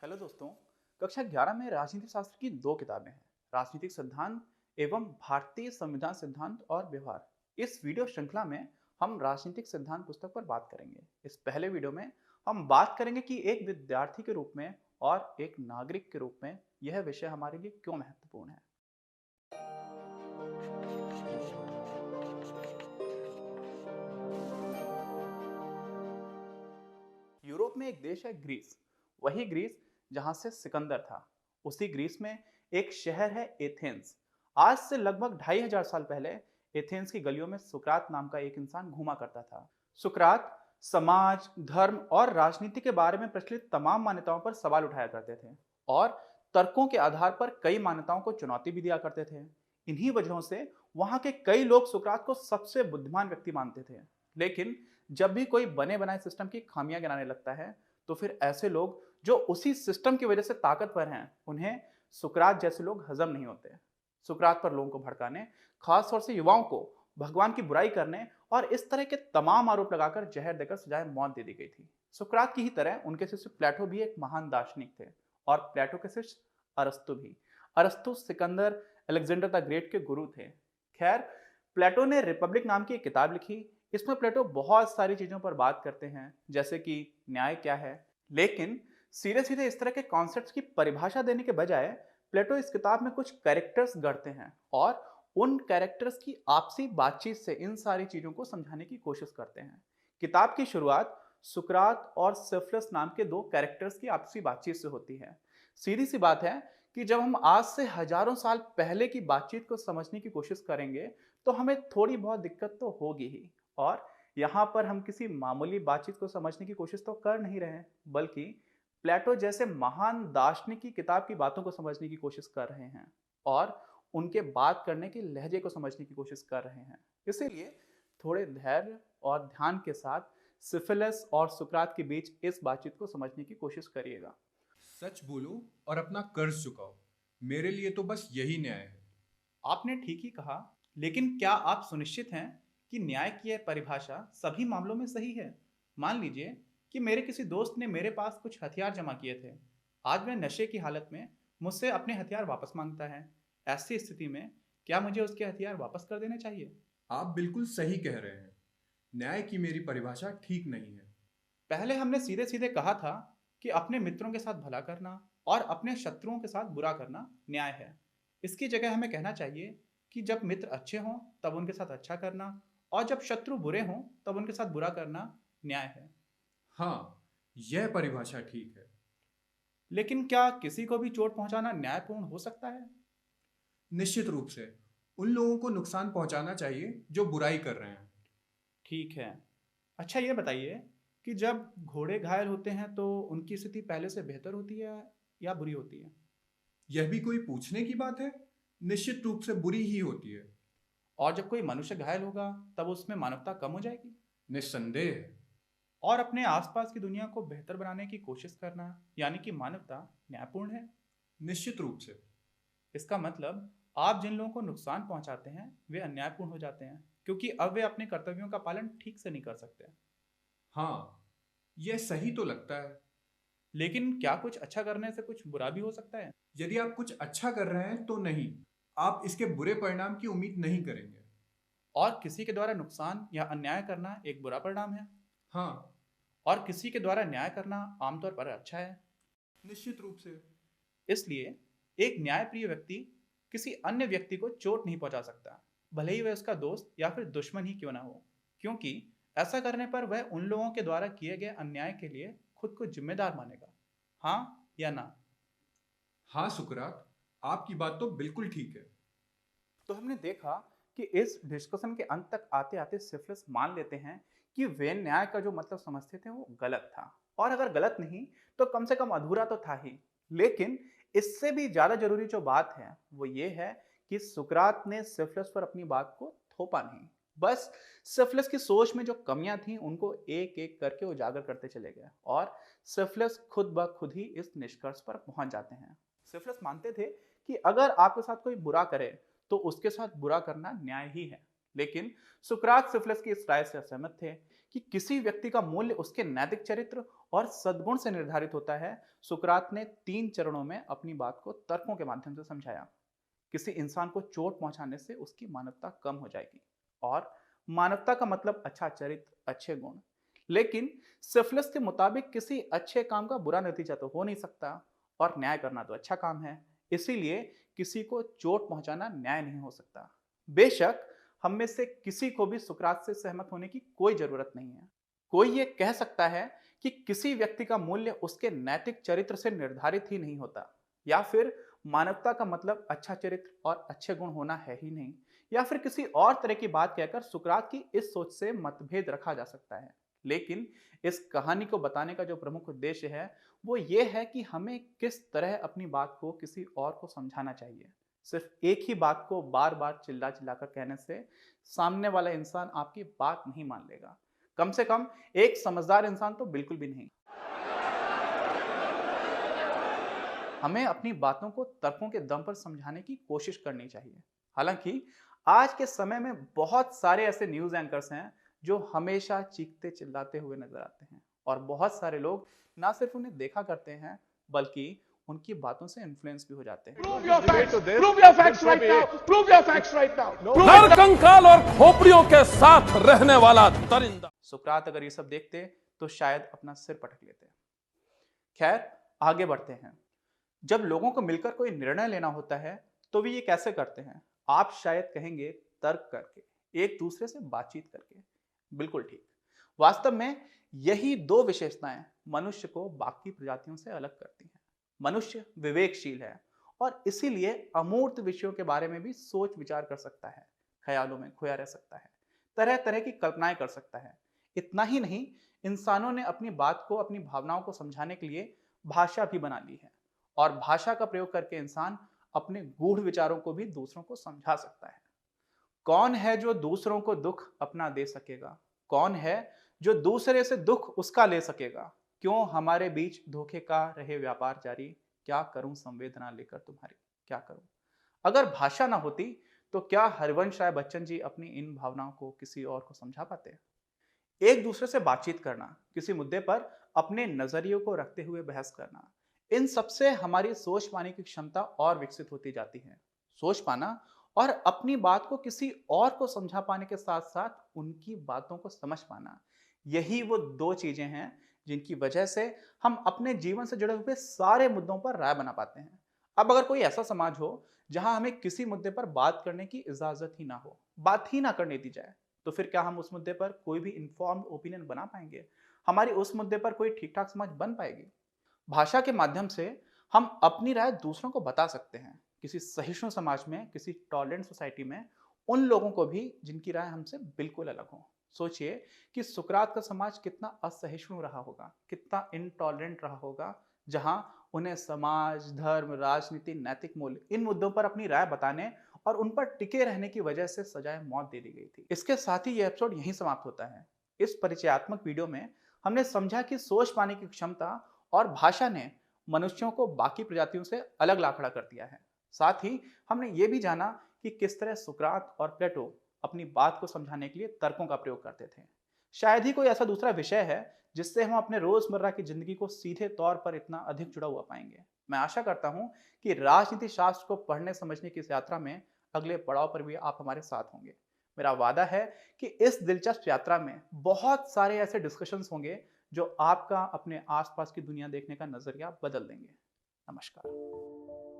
Hello दोस्तों। कक्षा 11 में राजनीति शास्त्र की दो किताबें हैं, राजनीतिक सिद्धांत एवं भारतीय संविधान सिद्धांत और व्यवहार। इस वीडियो श्रृंखला में हम राजनीतिक सिद्धांत पुस्तक पर बात करेंगे। इस पहले वीडियो में हम बात करेंगे कि एक विद्यार्थी के रूप में और एक नागरिक के रूप में यह विषय हमारे लिए क्यों महत्वपूर्ण है। यूरोप में एक देश है ग्रीस। वही ग्रीस जहां से सिकंदर था। उसी ग्रीस में एक शहर है एथेंस। आज से लगभग 2500 साल पहले एथेंस की गलियों में सुकरात नाम का एक इंसान घूमा करता था। सुकरात समाज, धर्म और राजनीति के बारे में प्रचलित तमाम मान्यताओं पर सवाल उठाया करते थे और तर्कों के आधार पर कई मान्यताओं को चुनौती भी दिया करते थे। इन्हीं वजहों से वहां के कई लोग सुकरात को सबसे बुद्धिमान व्यक्ति मानते थे। लेकिन जब भी कोई बने बनाए सिस्टम की खामियां गिनाने लगता है, तो फिर ऐसे लोग जो उसी सिस्टम की वजह से ताकतवर हैं, उन्हें सुकरात जैसे लोग हजम नहीं होते। सुकरात पर लोगों को भड़काने, खासतौर से युवाओं को भगवान की बुराई करने और इस तरह के तमाम आरोप लगाकर जहर देकर सजाए मौत दे दी गई थी। सुकरात की ही तरह उनके शिष्य प्लेटो भी एक महान दार्शनिक थे और प्लेटो के शिष्य अरस्तु भी। अरस्तु सिकंदर अलेक्जेंडर द ग्रेट के गुरु थे। खैर, प्लेटो ने रिपब्लिक नाम की एक किताब लिखी। इसमें प्लेटो बहुत सारी चीजों पर बात करते हैं, जैसे कि न्याय क्या है। लेकिन सीधे सीधे इस तरह के कॉन्सेप्ट्स की परिभाषा देने के बजाय प्लेटो इस किताब में कुछ कैरेक्टर्स गढ़ते हैं और उन कैरेक्टर्स की आपसी बातचीत से इन सारी चीजों को समझाने की कोशिश करते हैं। किताब की शुरुआत सुकरात और सिफिलिस नाम के दो कैरेक्टर्स की आपसी बातचीत से होती है। सीधी सी बात है कि जब हम आज से हजारों साल पहले की बातचीत को समझने की कोशिश करेंगे, तो हमें थोड़ी बहुत दिक्कत तो होगी ही। और यहाँ पर हम किसी मामूली बातचीत को समझने की कोशिश तो कर नहीं रहे हैं, बल्कि प्लेटो जैसे महान दार्शनिक की किताब की बातों को समझने की कोशिश कर रहे हैं और उनके बात करने के लहजे को समझने की कोशिश कर रहे हैं। इसीलिए थोड़े धैर्य और ध्यान के साथ सिफिलिस और सुकरात के बीच इस बातचीत को समझने की कोशिश करिएगा। सच बोलो और अपना कर्ज चुकाओ। मेरे लिए तो बस यही न्याय है। आपने ठीक ही कहा, लेकिन क्या आप सुनिश्चित हैं कि न्याय की यह परिभाषा सभी मामलों में सही है? मान लीजिए कि मेरे किसी दोस्त ने मेरे पास कुछ हथियार जमा किए थे। आज वह नशे की हालत में मुझसे अपने हथियार वापस मांगता है। ऐसी स्थिति में क्या मुझे उसके हथियार वापस कर देने चाहिए? आप बिल्कुल सही कह रहे हैं। न्याय की मेरी परिभाषा ठीक नहीं है। पहले हमने सीधे सीधे कहा था कि अपने मित्रों के साथ भला करना और अपने शत्रुओं के साथ बुरा करना न्याय है। इसकी जगह हमें कहना चाहिए कि जब मित्र अच्छे हों तब उनके साथ अच्छा करना और जब शत्रु बुरे हों तब उनके साथ बुरा करना न्याय है। हाँ, यह परिभाषा ठीक है। लेकिन क्या किसी को भी चोट पहुंचाना न्यायपूर्ण हो सकता है? निश्चित रूप से उन लोगों को नुकसान पहुंचाना चाहिए जो बुराई कर रहे हैं। ठीक है। अच्छा, ये बताइए कि जब घोड़े घायल होते हैं तो उनकी स्थिति पहले से बेहतर होती है या बुरी होती है? यह भी कोई पूछने की बात है? निश्चित रूप से बुरी ही होती है। और जब कोई मनुष्य घायल होगा तब उसमें मानवता कम हो जाएगी? निस्संदेह। और अपने आसपास की दुनिया को बेहतर बनाने की कोशिश करना, यानी कि मानवता, न्यायपूर्ण है? निश्चित रूप से। इसका मतलब आप जिन लोगों को नुकसान पहुंचाते हैं वे अन्यायपूर्ण हो जाते हैं, क्योंकि अब वे अपने कर्तव्यों का पालन ठीक से नहीं कर सकते। हाँ, यह सही तो लगता है। लेकिन क्या कुछ अच्छा करने से कुछ बुरा भी हो सकता है? यदि आप कुछ अच्छा कर रहे हैं तो नहीं, आप इसके बुरे परिणाम की उम्मीद नहीं करेंगे। और किसी के द्वारा नुकसान या अन्याय करना एक बुरा परिणाम है, हाँ, और किसी के द्वारा न्याय करना आमतौर पर अच्छा है। निश्चित रूप से। इसलिए एक न्यायप्रिय व्यक्ति किसी अन्य व्यक्ति को चोट नहीं पहुंचा सकता, भले ही वह उसका दोस्त या फिर दुश्मन ही क्यों ना हो, क्योंकि ऐसा करने पर वह उन लोगों के द्वारा किए गए अन्याय के लिए खुद को जिम्मेदार मानेगा। हाँ या ना? हाँ सुकरात, आपकी बात तो बिल्कुल ठीक है। तो हमने देखा कि इस डिस्कशन के अंत तक आते आते सिफिलिस मान लेते हैं कि वे न्याय का जो मतलब समझते थे वो गलत था, और अगर गलत नहीं तो कम से कम अधूरा तो था ही। लेकिन इससे भी ज्यादा जरूरी जो बात है वो ये है कि सुकरात ने सिफिलिस पर अपनी बात को थोपा नहीं, बस सिफिलिस की सोच में जो कमियां थी उनको एक एक करके उजागर करते चले गए और सिफिलिस खुद ब खुद ही इस निष्कर्ष पर पहुंच जाते हैं। सिफिलिस मानते थे कि अगर आपके साथ कोई बुरा करे तो उसके साथ बुरा करना न्याय ही है। लेकिन सुकरात सिफिलिस की इस राय से असहमत थे कि किसी व्यक्ति का मूल्य उसके नैतिक चरित्र और सद्गुण से निर्धारित होता है। सुकरात ने 3 चरणों में अपनी बात को तर्कों के माध्यम से समझाया। किसी इंसान को चोट पहुंचाने से उसकी मानवता कम हो जाएगी, और मानवता का मतलब अच्छा चरित्र, अच्छे गुण। लेकिन सिफिलिस के मुताबिक किसी अच्छे काम का बुरा नतीजा तो हो नहीं सकता, और न्याय करना तो अच्छा काम है। इसीलिए किसी को चोट पहुंचाना न्याय नहीं हो सकता। बेशक हम में से किसी को भी सुकरात से सहमत होने की कोई जरूरत नहीं है। कोई ये कह सकता है कि किसी व्यक्ति का मूल्य उसके नैतिक चरित्र से निर्धारित ही नहीं होता, या फिर मानवता का मतलब अच्छा चरित्र और अच्छे गुण होना है ही नहीं, या फिर किसी और तरह की बात कहकर सुकरात की इस सोच से मतभेद रखा जा सकता है। लेकिन इस कहानी को बताने का जो प्रमुख उद्देश्य है वो ये है कि हमें किस तरह अपनी बात को किसी और को समझाना चाहिए। सिर्फ एक ही बात को बार बार चिल्ला चिल्ला कर कहने से सामने वाला इंसान आपकी बात नहीं मान लेगा, कम से कम एक समझदार इंसान तो बिल्कुल भी नहीं। हमें अपनी बातों को तर्कों के दम पर समझाने की कोशिश करनी चाहिए। हालांकि आज के समय में बहुत सारे ऐसे न्यूज़ एंकर्स हैं जो हमेशा चीखते चिल्लाते हुए नजर आते हैं, और बहुत सारे लोग ना सिर्फ उन्हें देखा करते हैं बल्कि उनकी बातों से इन्फ्लुएंस भी हो जाते हैं। Prove your facts. Prove your facts right now. Prove your facts right now. Prove नर कंकाल और खोपड़ियों के साथ रहने वाला दरिंदा। सुकरात अगर ये सब देखते तो शायद अपना सिर पटक लेते। खैर, आगे बढ़ते हैं। जब लोगों को मिलकर कोई निर्णय लेना होता है तो वे ये कैसे करते हैं? आप शायद कहेंगे तर्क करके, एक दूसरे से बातचीत करके। बिल्कुल ठीक। वास्तव में यही दो विशेषताएं मनुष्य को बाकी प्रजातियों से अलग करती हैं। मनुष्य विवेकशील है और इसीलिए अमूर्त विषयों के बारे में भी सोच विचार कर सकता है, ख्यालों में खोया रह सकता है, तरह तरह की कल्पनाएं कर सकता है। इतना ही नहीं, इंसानों ने अपनी बात को, अपनी भावनाओं को समझाने के लिए भाषा भी बना ली है, और भाषा का प्रयोग करके इंसान अपने गूढ़ विचारों को भी दूसरों को समझा सकता है। कौन है जो दूसरों को दुख अपना दे सकेगा? कौन है जो दूसरे से दुख उसका ले सकेगा? क्यों हमारे बीच धोखे का रहे व्यापार जारी? क्या करूं संवेदना लेकर तुम्हारी, क्या करूं? अगर भाषा ना होती तो क्या हरिवंश राय बच्चन जी अपनी इन भावनाओं को किसी और को समझा पाते? एक दूसरे से बातचीत करना, किसी मुद्दे पर अपने नजरियों को रखते हुए बहस करना, इन सबसे हमारी सोच पाने की क्षमता और विकसित होती जाती है। सोच पाना और अपनी बात को किसी और को समझा पाने के साथ साथ उनकी बातों को समझ पाना, यही वो दो चीजें हैं जिनकी वजह से हम अपने जीवन से जुड़े हुए सारे मुद्दों पर राय बना पाते हैं। अब अगर कोई ऐसा समाज हो जहां हमें किसी मुद्दे पर बात करने की इजाजत ही ना हो, बात ही ना करने दी जाए, तो फिर क्या हम उस मुद्दे पर कोई भी इन्फॉर्म्ड ओपिनियन बना पाएंगे? हमारी उस मुद्दे पर कोई ठीक ठाक समझ बन पाएगी? भाषा के माध्यम से हम अपनी राय दूसरों को बता सकते हैं। किसी सहिष्णु समाज में, किसी टॉलरेंट सोसाइटी में, उन लोगों को भी जिनकी राय हमसे बिल्कुल अलग हो। सोचिए कि सुकरात का समाज कितना असहिष्णु रहा होगा, कितना इनटॉलरेंट रहा होगा, जहां उन्हें समाज, धर्म, राजनीति, नैतिक मूल्य, इन मुद्दों पर अपनी राय बताने और उन पर टिके रहने की वजह से सजाए मौत दे दी गई थी। इसके साथ ही यह एपिसोड यहीं समाप्त होता है। इस परिचयात्मक वीडियो में हमने समझा कि सोच पाने की क्षमता और भाषा ने मनुष्यों को बाकी प्रजातियों से अलग ला खड़ा कर दिया है। साथ ही हमने ये भी जाना कि किस तरह सुकरात और प्लेटो अपनी बात को समझाने के लिए तर्कों का प्रयोग करते थे। शायद ही कोई ऐसा दूसरा विषय है जिससे हम अपने रोजमर्रा की जिंदगी को सीधे तौर पर इतना अधिक जुड़ा हुआ पाएंगे। मैं आशा करता हूं कि राजनीति शास्त्र को पढ़ने समझने की इस यात्रा में अगले पड़ाव पर भी आप हमारे साथ होंगे। मेरा वादा है कि इस दिलचस्प यात्रा में बहुत सारे ऐसे डिस्कशंस होंगे जो आपका अपने आसपास की दुनिया देखने का नजरिया बदल देंगे। नमस्कार।